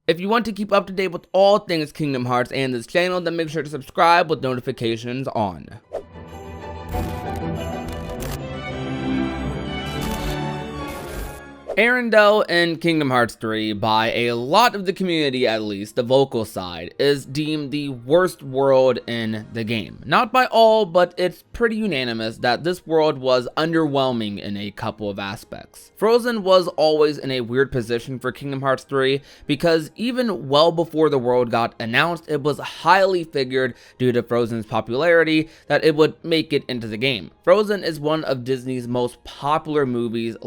If you want to keep up to date with all things Kingdom Hearts and this channel, then make sure to subscribe with notifications on. Arendelle in Kingdom Hearts 3, by a lot of the community at least, the vocal side, is deemed the worst world in the game. Not by all, but it's pretty unanimous that this world was underwhelming in a couple of aspects. Frozen was always in a weird position for Kingdom Hearts 3 because even well before the world got announced, it was highly figured due to Frozen's popularity that it would make it into the game. Frozen is one of Disney's most popular movies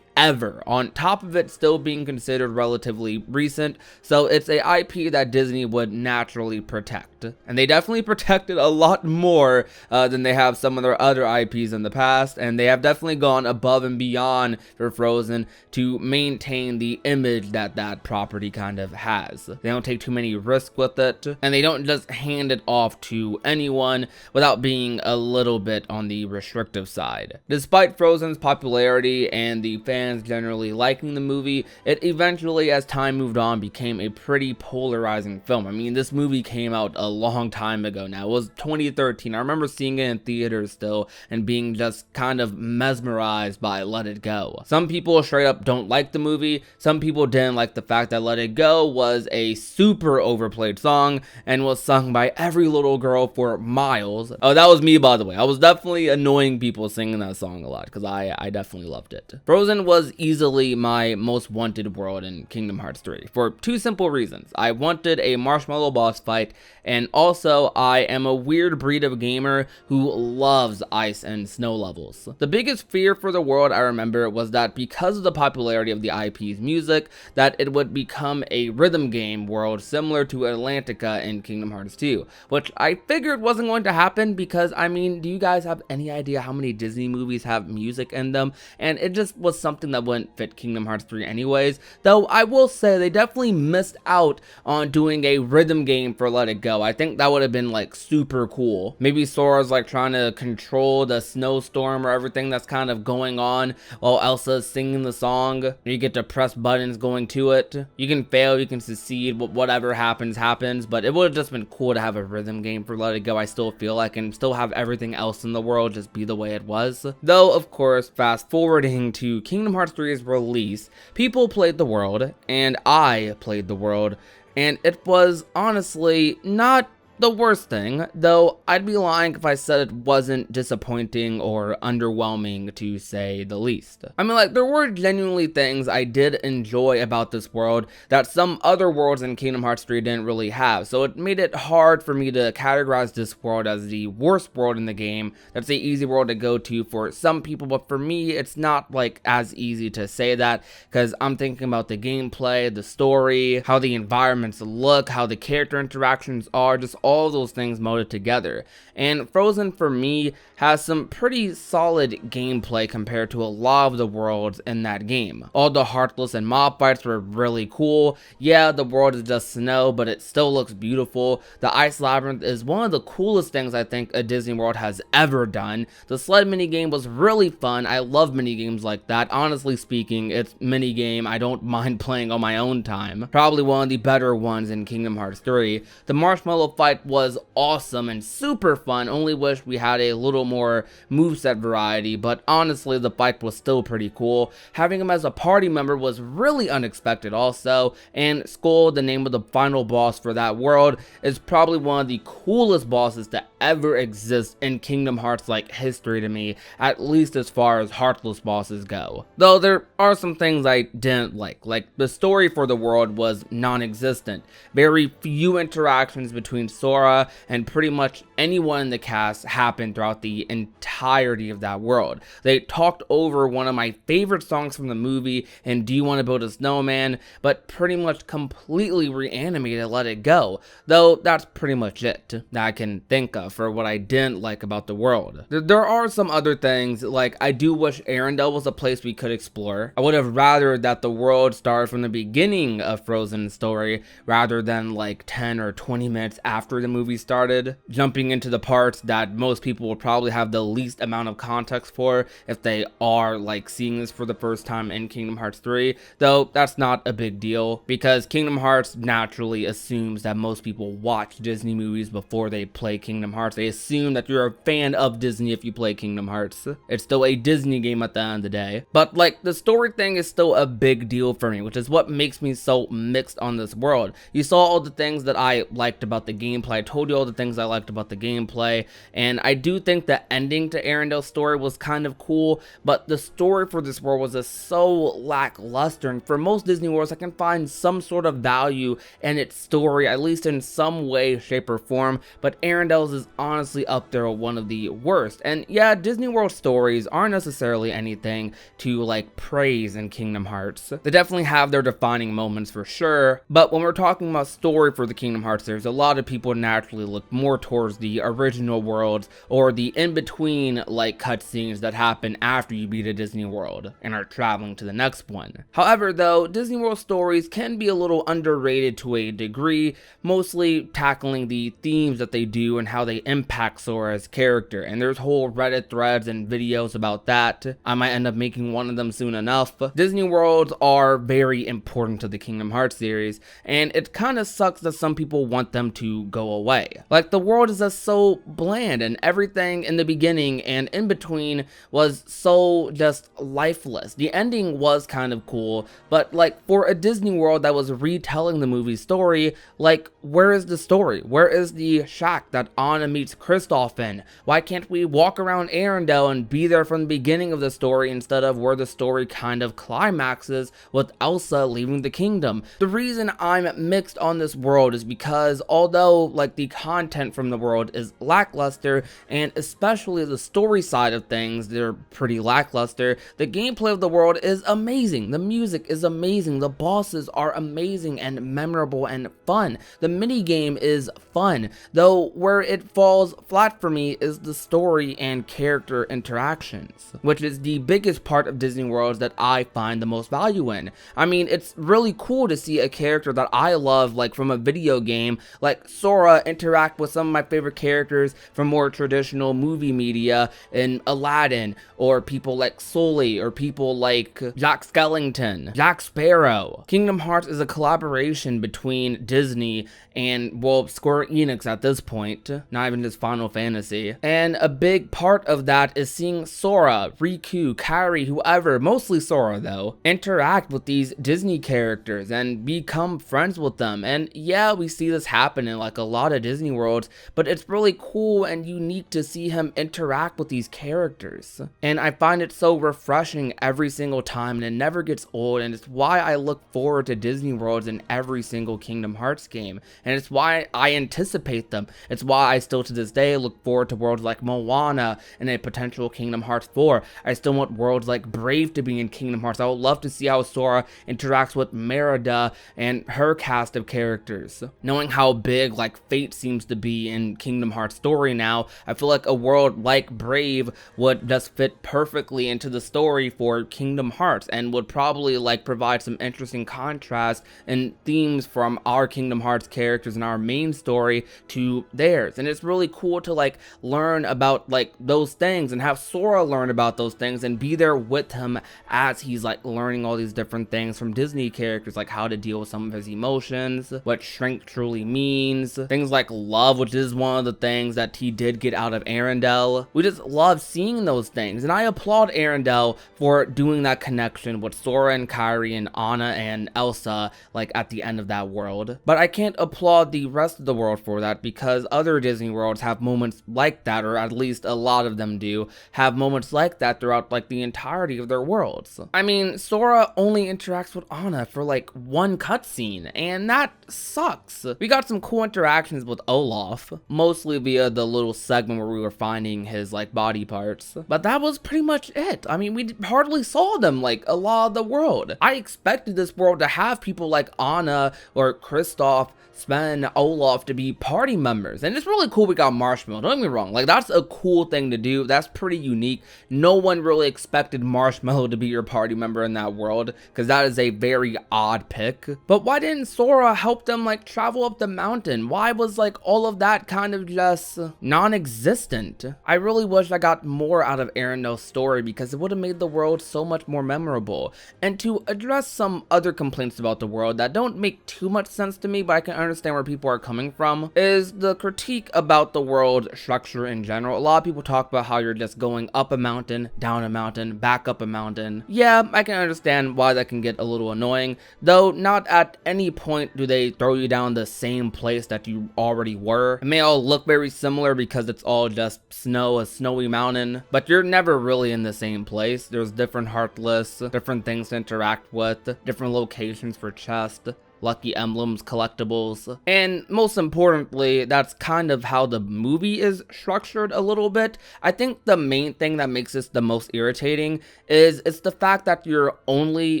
ever, on top of it still being considered relatively recent, so it's a IP that Disney would naturally protect. And they definitely protected a lot more than they have some of their other IPs in the past, and they have definitely gone above and beyond for Frozen to maintain the image that that property kind of has. They don't take too many risks with it, and they don't just hand it off to anyone without being a little bit on the restrictive side. Despite Frozen's popularity and the fans generally liking the movie, it eventually, as time moved on, became a pretty polarizing film. I mean, this movie came out a long time ago now. It was 2013. I remember seeing it in theaters still and being just kind of mesmerized by Let It Go. Some people straight up don't like the movie. Some people didn't like the fact that Let It Go was a super overplayed song and was sung by every little girl for miles. Oh, that was me, by the way. I was definitely annoying people singing that song a lot because I definitely loved it. Frozen was easily my most wanted world in Kingdom Hearts 3 for two simple reasons. I wanted a marshmallow boss fight, and also I am a weird breed of gamer who loves ice and snow levels. The biggest fear for the world, I remember, was that because of the popularity of the IP's music, that it would become a rhythm game world similar to Atlantica in Kingdom Hearts 2, which I figured wasn't going to happen because, I mean, do you guys have any idea how many Disney movies have music in them? And it just was something that wouldn't fit Kingdom Hearts 3 anyways, though I will say they definitely missed out on doing a rhythm game for Let It Go. I think that would have been super cool. Maybe Sora's trying to control the snowstorm or everything that's kind of going on while Elsa's singing the song. You get to press buttons going to it. You can fail, you can succeed, whatever happens, but it would have just been cool to have a rhythm game for Let It Go, I still feel like, and still have everything else in the world just be the way it was. Though, of course, fast forwarding to Kingdom Hearts 3's release, people played the world, and I played the world, and it was honestly not the worst thing, though I'd be lying if I said it wasn't disappointing or underwhelming, to say the least. I mean, there were genuinely things I did enjoy about this world that some other worlds in Kingdom Hearts 3 didn't really have, so it made it hard for me to categorize this world as the worst world in the game. That's the easy world to go to for some people, but for me, it's not as easy to say that, because I'm thinking about the gameplay, the story, how the environments look, how the character interactions are, just all those things molded together. And Frozen, for me, has some pretty solid gameplay compared to a lot of the worlds in that game. All the Heartless and mob fights were really cool. Yeah, the world is just snow, but it still looks beautiful. The Ice Labyrinth is one of the coolest things I think a Disney World has ever done. The sled minigame was really fun. I love minigames like that. Honestly speaking, it's minigame I don't mind playing on my own time. Probably one of the better ones in Kingdom Hearts 3. The marshmallow fight was awesome and super fun, only wish we had a little more moveset variety, but honestly the fight was still pretty cool. Having him as a party member was really unexpected also, and Skull, the name of the final boss for that world, is probably one of the coolest bosses to ever exist in Kingdom Hearts history to me, at least as far as Heartless bosses go. Though there are some things I didn't like the story for the world was non-existent. Very few interactions between Sora and pretty much anyone in the cast happened throughout the entirety of that world. They talked over one of my favorite songs from the movie in Do You Want to Build a Snowman, but pretty much completely reanimated Let It Go, though that's pretty much it that I can think of for what I didn't like about the world. There are some other things, I do wish Arendelle was a place we could explore. I would have rather that the world started from the beginning of Frozen's story rather than 10 or 20 minutes after after the movie started, jumping into the parts that most people will probably have the least amount of context for if they are like seeing this for the first time in Kingdom Hearts 3, though that's not a big deal because Kingdom Hearts naturally assumes that most people watch Disney movies before they play Kingdom Hearts. They assume that you're a fan of Disney if you play Kingdom Hearts. It's still a Disney game at the end of the day, but like the story thing is still a big deal for me, which is what makes me so mixed on this world. You saw all the things that I liked about the gameplay. I told you all the things I liked about the gameplay, and I do think the ending to Arendelle's story was kind of cool, but the story for this world was just so lackluster. And for most Disney worlds, I can find some sort of value in its story, at least in some way, shape, or form, but Arendelle's is honestly up there one of the worst. And yeah, Disney World stories aren't necessarily anything to like praise in Kingdom Hearts. They definitely have their defining moments for sure, but when we're talking about story for the Kingdom Hearts series, a lot of people naturally look more towards the original worlds or the in-between like cutscenes that happen after you beat a Disney World and are traveling to the next one. However though, Disney World stories can be a little underrated to a degree, mostly tackling the themes that they do and how they impact Sora's character, and there's whole Reddit threads and videos about that. I might end up making one of them soon enough. Disney worlds are very important to the Kingdom Hearts series, and it kind of sucks that some people want them to go away. Like, the world is just so bland, and everything in the beginning and in between was so just lifeless. The ending was kind of cool, but like for a Disney world that was retelling the movie's story, like where is the story? Where is the shack that Anna meets Kristoff in? Why can't we walk around Arendelle and be there from the beginning of the story instead of where the story kind of climaxes with Elsa leaving the kingdom? The reason I'm mixed on this world is because although like the content from the world is lackluster, and especially the story side of things, they're pretty lackluster, the gameplay of the world is amazing. The music is amazing. The bosses are amazing and memorable and fun. The mini game is fun, though where it falls flat for me is the story and character interactions, which is the biggest part of Disney Worlds that I find the most value in. I mean, it's really cool to see a character that I love, like from a video game, like Sora, interact with some of my favorite characters from more traditional movie media in Aladdin, or people like Sully, or people like Jack Skellington, Jack Sparrow. Kingdom Hearts is a collaboration between Disney and, well, Square Enix at this point, not even just Final Fantasy. And a big part of that is seeing Sora, Riku, Kairi, whoever, mostly Sora though, interact with these Disney characters and become friends with them. And yeah, we see this happen in like a lot of Disney worlds, but it's really cool and unique to see him interact with these characters. And I find it so refreshing every single time, and it never gets old, and it's why I look forward to Disney worlds in every single Kingdom Hearts game. And it's why I anticipate them. It's why I still to this day look forward to worlds like Moana and a potential Kingdom Hearts 4. I still want worlds like Brave to be in Kingdom Hearts. I would love to see how Sora interacts with Merida and her cast of characters. Knowing how big like Fate seems to be in Kingdom Hearts story now, I feel like a world like Brave would just fit perfectly into the story for Kingdom Hearts and would probably like provide some interesting contrast and themes from our Kingdom Hearts characters in our main story to theirs. And it's really cool to like learn about like those things and have Sora learn about those things and be there with him as he's like learning all these different things from Disney characters, like how to deal with some of his emotions, what shrink truly means, things like love, which is one of the things that he did get out of Arendelle. We just love seeing those things, and I applaud Arendelle for doing that connection with Sora and Kairi and Anna and Elsa like at the end of that world. But I can't applaud the rest of the world for that, because other Disney worlds have moments like that, or at least a lot of them do have moments like that throughout like the entirety of their worlds. I mean, Sora only interacts with Anna for like one cutscene, and that sucks. We got some cool interactions with Olaf, mostly via the little segment where we were finding his like body parts, but that was pretty much it. I mean, we hardly saw them like a lot of the world. I expected this world to have people like Anna or Kristoff, Sven, Olaf to be party members, and it's really cool we got Marshmallow. Don't get me wrong, like that's a cool thing to do. That's pretty unique. No one really expected Marshmallow to be your party member in that world, because that is a very odd pick. But why didn't Sora help them like travel up the mountain? why was like all of that kind of just non-existent? I really wish I got more out of Arendelle's story because it would have made the world so much more memorable. And to address some other complaints about the world that don't make too much sense to me, but I can understand where people are coming from, is the critique about the world structure in general. A lot of people talk about how you're just going up a mountain, down a mountain, back up a mountain. Yeah, I can understand why that can get a little annoying, though not at any point do they throw you down the same place that you already were. It may all look very similar because it's all just snow, a snowy mountain, but you're never really in the same place. There's different heartless, different things to interact with, different locations for chests, lucky emblems, collectibles, and most importantly, that's kind of how the movie is structured a little bit. I think the main thing that makes this the most irritating is it's the fact that you're only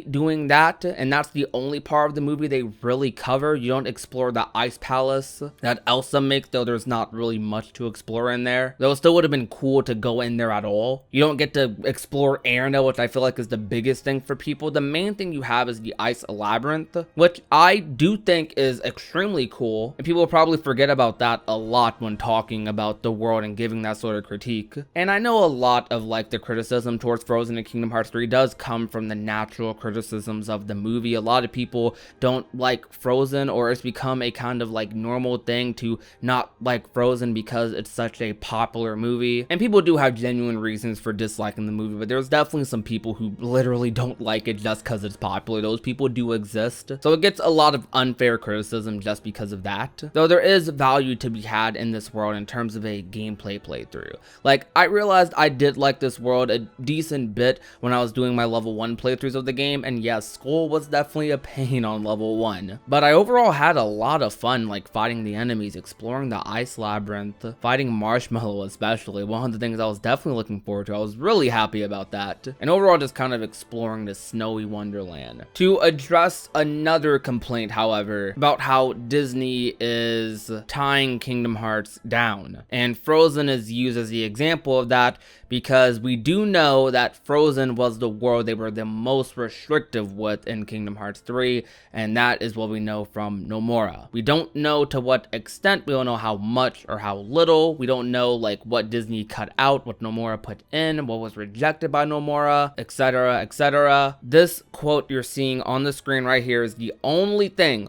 doing that, and that's the only part of the movie they really cover. You don't explore the ice palace that Elsa makes, though there's not really much to explore in there. Though it still would have been cool to go in there at all. You don't get to explore Arendelle, which I feel like is the biggest thing for people. The main thing you have is the ice labyrinth, which I do think is extremely cool, and people probably forget about that a lot when talking about the world and giving that sort of critique. And I know a lot of like the criticism towards Frozen and Kingdom Hearts 3 does come from the natural criticisms of the movie. A lot of people don't like Frozen, or it's become a kind of like normal thing to not like Frozen because it's such a popular movie. And people do have genuine reasons for disliking the movie, but there's definitely some people who literally don't like it just because it's popular. Those people do exist. So it gets a lot of unfair criticism just because of that. Though there is value to be had in this world in terms of a gameplay playthrough. Like, I realized I did like this world a decent bit when I was doing my level 1 playthroughs of the game, and yes, Skull was definitely a pain on level 1. But I overall had a lot of fun, like fighting the enemies, exploring the ice labyrinth, fighting Marshmallow especially. One of the things I was definitely looking forward to. I was really happy about that. And overall just kind of exploring the snowy wonderland. To address another complaint, however, about how Disney is tying Kingdom Hearts down. And Frozen is used as the example of that because we do know that Frozen was the world they were the most restrictive with in Kingdom Hearts 3, and that is what we know from Nomura. We don't know to what extent, we don't know how much or how little, we don't know like what Disney cut out, what Nomura put in, what was rejected by Nomura, etc, etc. This quote you're seeing on the screen right here is the only thing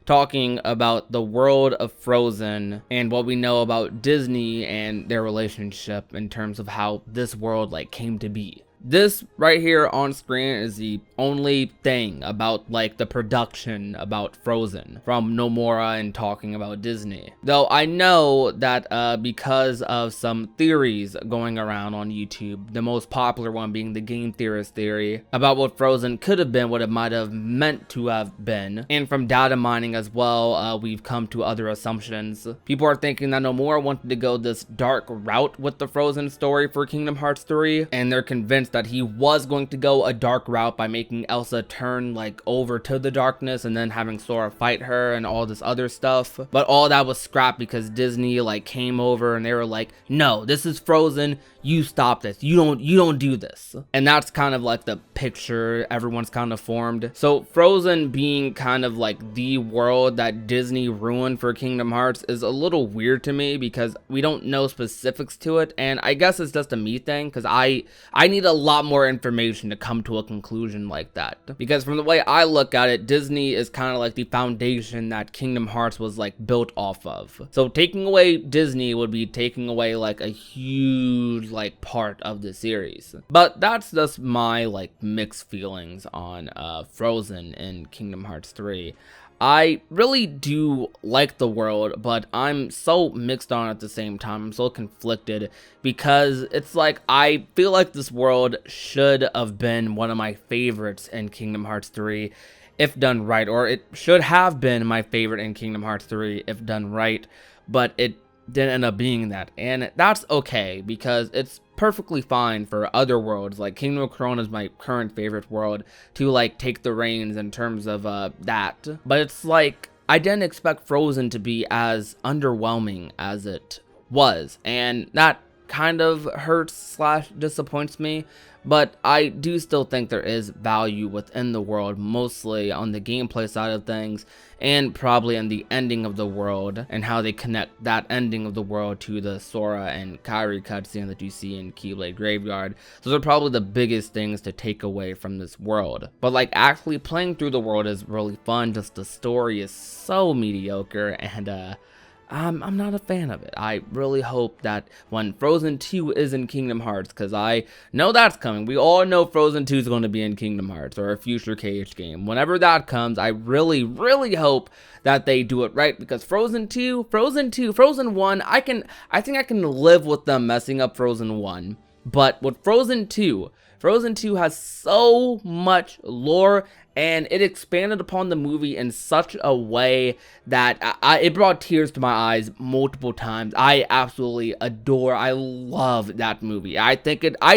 talking about the world of Frozen and what we know about Disney and their relationship in terms of how this world like came to be. This right here on screen is the only thing about like the production about Frozen from Nomura and talking about Disney. Though I know that because of some theories going around on YouTube, the most popular one being the game theorist theory about what Frozen could have been, what it might have meant to have been, and from data mining as well, we've come to other assumptions. People are thinking that Nomura wanted to go this dark route with the Frozen story for Kingdom Hearts 3, and they're convinced that he was going to go a dark route by making Elsa turn like over to the darkness and then having Sora fight her and all this other stuff. But all that was scrapped because Disney like came over and they were like, no, this is Frozen, you stop this, you don't do this. And that's kind of like the picture everyone's kind of formed. So Frozen being kind of like the world that Disney ruined for Kingdom Hearts is a little weird to me because we don't know specifics to it, and I guess it's just a me thing because I need a lot more information to come to a conclusion like that. Because from the way I look at it, Disney is kind of like the foundation that Kingdom Hearts was like built off of. So taking away Disney would be taking away like a huge like part of the series. But that's just my like mixed feelings on Frozen in Kingdom Hearts 3. I really do like the world, but I'm so mixed on it at the same time. I'm so conflicted because it's like I feel like this world should have been one of my favorites in Kingdom Hearts 3 if done right, or it should have been my favorite in Kingdom Hearts 3 if done right, but it didn't end up being that, and that's okay because it's perfectly fine for other worlds like Kingdom of Corona is my current favorite world to like take the reins in terms of that. But it's like I didn't expect Frozen to be as underwhelming as it was, and that kind of hurts slash disappoints me, but I do still think there is value within the world, mostly on the gameplay side of things, and probably in the ending of the world and how they connect that ending of the world to the Sora and Kairi cutscene that you see in Keyblade Graveyard. Those are probably the biggest things to take away from this world. But like, actually playing through the world is really fun, just the story is so mediocre, and I'm not a fan of it. I really hope that when Frozen 2 is in Kingdom Hearts, because I know that's coming. We all know Frozen 2 is going to be in Kingdom Hearts or a future KH game. Whenever that comes, I really, really hope that they do it right, because Frozen 1, I think I can live with them messing up Frozen 1. But with Frozen 2 has so much lore, and it expanded upon the movie in such a way that it brought tears to my eyes multiple times. I absolutely I love that movie. I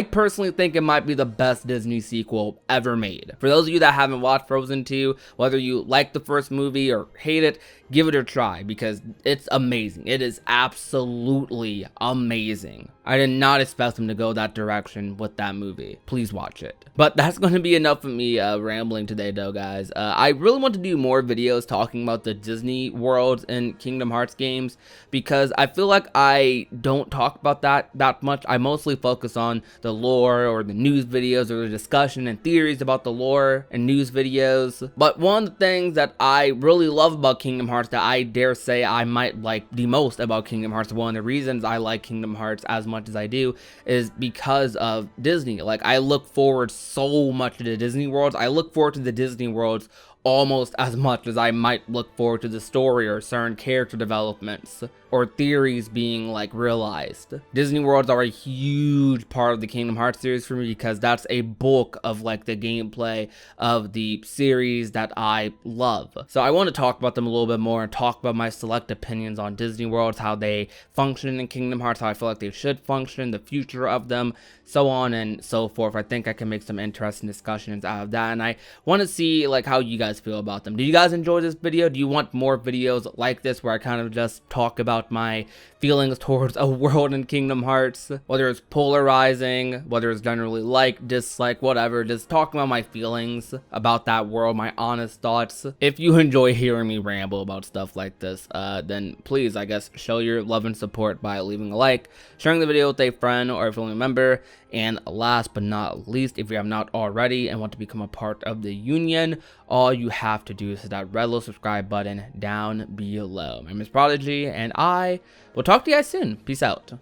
personally think it might be the best Disney sequel ever made. For those of you that haven't watched Frozen 2, whether you like the first movie or hate it, give it a try, because it's amazing. It is absolutely amazing. I did not expect them to go that direction with that movie. Please watch it. But that's going to be enough of me rambling today though, guys. I really want to do more videos talking about the Disney worlds in Kingdom Hearts games, because I feel like I don't talk about that much. I mostly focus on the lore or the news videos or the discussion and theories about the lore and news videos. But one of the things that I really love about Kingdom Hearts, that I dare say I might like the most about Kingdom Hearts, one of the reasons I like Kingdom Hearts as much as I do, is because of Disney. Like, I look forward so much to the Disney worlds. I look forward to the Disney worlds almost as much as I might look forward to the story or certain character developments or theories being like realized. Disney worlds are a huge part of the Kingdom Hearts series for me, because that's a bulk of like the gameplay of the series that I love. So I want to talk about them a little bit more and talk about my select opinions on Disney worlds, how they function in Kingdom Hearts, how I feel like they should function, the future of them, so on and so forth. I think I can make some interesting discussions out of that, and I want to see like how you guys feel about them. Do you guys enjoy this video? Do you want more videos like this where I kind of just talk about my feelings towards a world in Kingdom Hearts, whether it's polarizing, whether it's generally like, dislike, whatever, just talking about my feelings about that world, my honest thoughts? If you enjoy hearing me ramble about stuff like this, then please, I guess, show your love and support by leaving a like, sharing the video with a friend or a family member, and last but not least, if you have not already and want to become a part of the union, all you have to do is hit that red little subscribe button down below. My name is Prodigy, and I will talk to you guys soon. Peace out.